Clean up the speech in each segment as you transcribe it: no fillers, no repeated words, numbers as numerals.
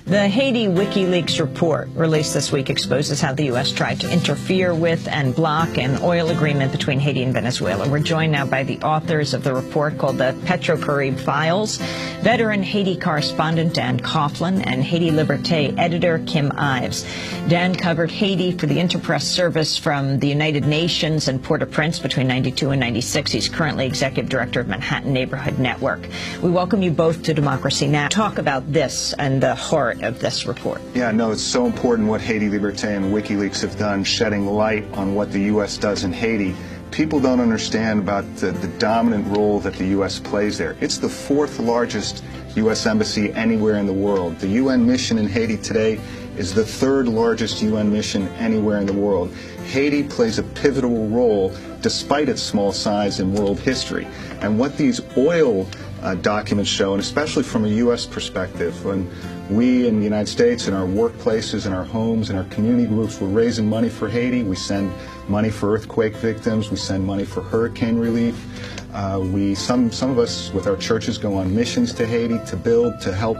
The Haiti WikiLeaks report released this week exposes how the U.S. tried to interfere with and block an oil agreement between Haiti and Venezuela. We're joined now by the authors of the report called the PETRO Files, veteran Haiti correspondent Dan Coughlin and Haiti Liberté editor Kim Ives. Dan covered Haiti for the Interpress service from the United Nations and Port-au-Prince between 92 and 96. He's currently executive director of Manhattan Neighborhood Network. We welcome you both to Democracy Now! Talk about this and the heart of this report. Yeah, no, it's so important what Haiti Liberté and WikiLeaks have done, shedding light on what the U.S. does in Haiti. People don't understand about the dominant role that the U.S. plays there. It's the fourth largest U.S. embassy anywhere in the world. The UN mission in Haiti today is the third largest UN mission anywhere in the world. Haiti plays a pivotal role despite its small size in world history. And what these oil documents show, and especially from a U.S. perspective, when we in the United States, in our workplaces, in our homes, in our community groups, we're raising money for Haiti. We send money for earthquake victims. We send money for hurricane relief. Some of us with our churches go on missions to Haiti to help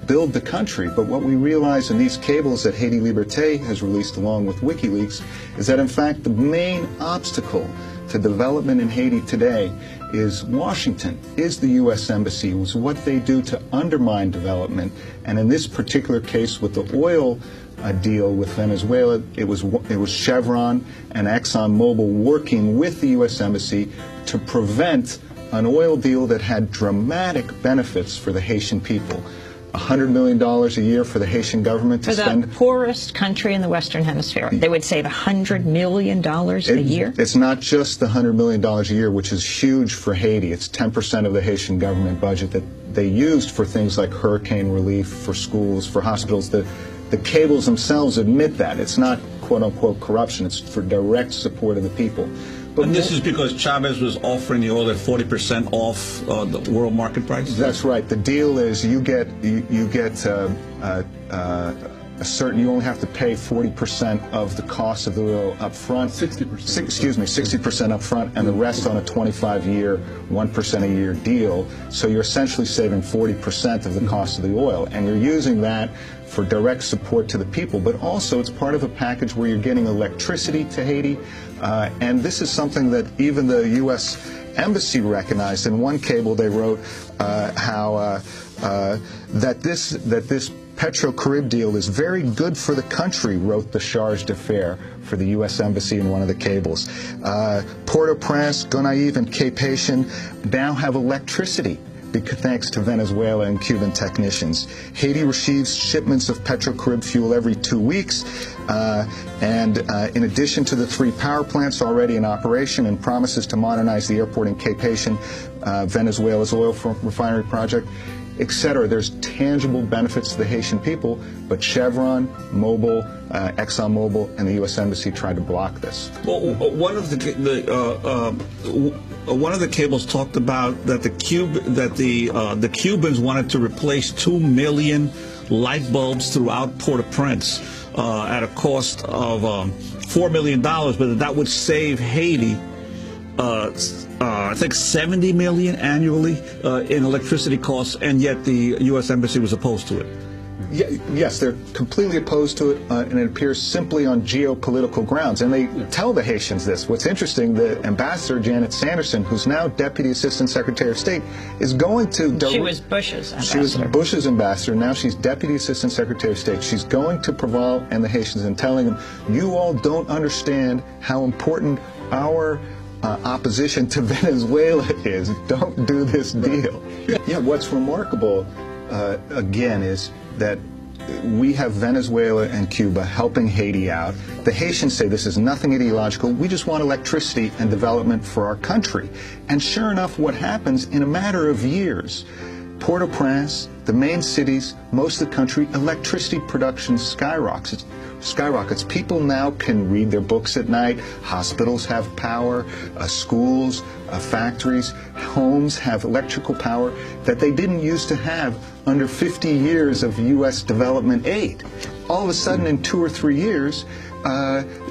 build the country. But what we realize in these cables that Haiti Liberté has released along with WikiLeaks is that in fact the main obstacle to development in Haiti today is Washington, is the U.S. Embassy. It was what they do to undermine development. And in this particular case with the oil deal with Venezuela, it was Chevron and ExxonMobil working with the U.S. Embassy to prevent an oil deal that had dramatic benefits for the Haitian people. $100 million a year for the Haitian government to spend. For the poorest country in the Western Hemisphere, they would save $100 million a year? It's not just the $100 million a year, which is huge for Haiti. It's 10% of the Haitian government budget that they used for things like hurricane relief, for schools, for hospitals. The cables themselves admit that. It's not quote-unquote corruption. It's for direct support of the people. But and this is because Chavez was offering the oil at 40% off the world market price? That's right. The deal is you get you only have to pay 40% of the cost of the oil up front. 60%. Excuse me, 60% up front, and the rest on a 25-year, 1% a year deal. So you're essentially saving 40% of the cost of the oil, and you're using that for direct support to the people, but also it's part of a package where you're getting electricity to Haiti, and this is something that even the U.S. Embassy recognized. In one cable they wrote that this Petro-Carib deal is very good for the country, wrote the charge d'affaires for the U.S. Embassy in one of the cables. Port-au-Prince, Gonaïves, and Cape Haitian now have electricity thanks to Venezuela and Cuban technicians. Haiti receives shipments of Petro-Carib fuel every 2 weeks, and in addition to the 3 power plants already in operation and promises to modernize the airport in Cape Haitian, Venezuela's oil refinery project, etc. There's tangible benefits to the Haitian people, but Chevron, Mobil, ExxonMobil, and the U.S. Embassy tried to block this. Well, one of the cables talked about that the Cubans wanted to replace 2 million light bulbs throughout Port-au-Prince at a cost of $4 million, but that would save Haiti I think $70 million annually in electricity costs, and yet the U.S. Embassy was opposed to it. Yes, they're completely opposed to it, and it appears simply on geopolitical grounds. And they tell the Haitians this. What's interesting, the ambassador, Janet Sanderson, who's now Deputy Assistant Secretary of State, is going to... She was Bush's ambassador. She was Bush's ambassador. Now she's Deputy Assistant Secretary of State. She's going to Preval and the Haitians and telling them, you all don't understand how important our opposition to Venezuela is. Don't do this deal. Yeah, what's remarkable, again, is that we have Venezuela and Cuba helping Haiti out. The Haitians say this is nothing ideological. We just want electricity and development for our country. And sure enough, what happens in a matter of years, Port-au-Prince, the main cities, most of the country, electricity production skyrockets. People now can read their books at night. Hospitals have power. Schools, factories, homes have electrical power that they didn't used to have under 50 years of U.S. development aid. All of a sudden, in 2 or 3 years,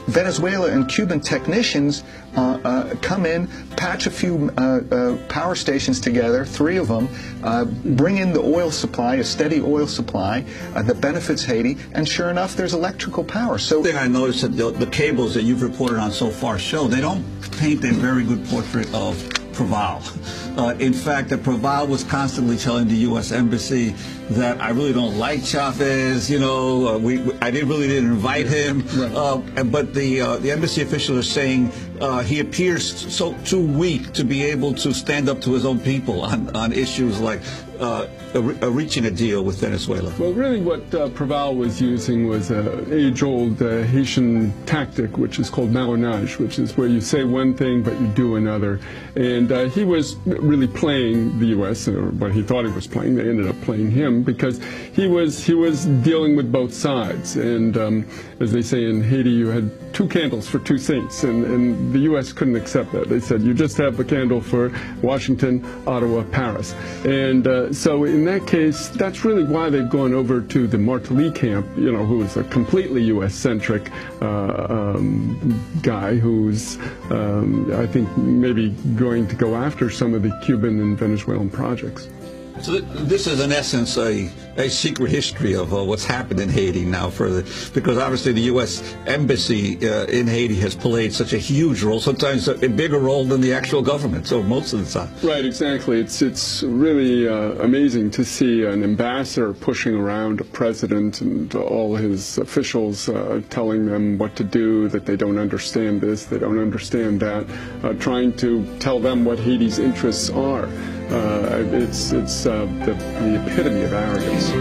Venezuela and Cuban technicians come in, patch a few power stations together, 3 of them, bring in the oil supply, a steady oil supply that benefits Haiti, and sure enough, there's electrical power. So, one thing I noticed that the cables that you've reported on so far show they don't paint a very good portrait of Proval. In fact, Proval was constantly telling the U.S. Embassy that I really don't like Chavez. You know, I really didn't invite him. Right. But the embassy officials are saying he appears too weak to be able to stand up to his own people on issues like reaching a deal with Venezuela. Well, really what Proval was using was an age-old Haitian tactic, which is called malonnage, which is where you say one thing but you do another. And he was really playing the U.S., or what he thought he was playing. They ended up playing him because he was dealing with both sides. And as they say in Haiti, you had 2 candles for 2 saints, and the U.S. couldn't accept that. They said, you just have the candle for Washington, Ottawa, Paris. And so in that case, that's really why they've gone over to the Martelly camp, you know, who is a completely U.S.-centric guy who's, I think, maybe going to go after some of the Cuban and Venezuelan projects. So this is, in essence, a secret history of what's happened in Haiti now, because obviously the U.S. Embassy in Haiti has played such a huge role, sometimes a bigger role than the actual government, so most of the time. Right, exactly. It's really amazing to see an ambassador pushing around a president and all his officials, telling them what to do, that they don't understand this, they don't understand that, trying to tell them what Haiti's interests are. It's the epitome of arrogance.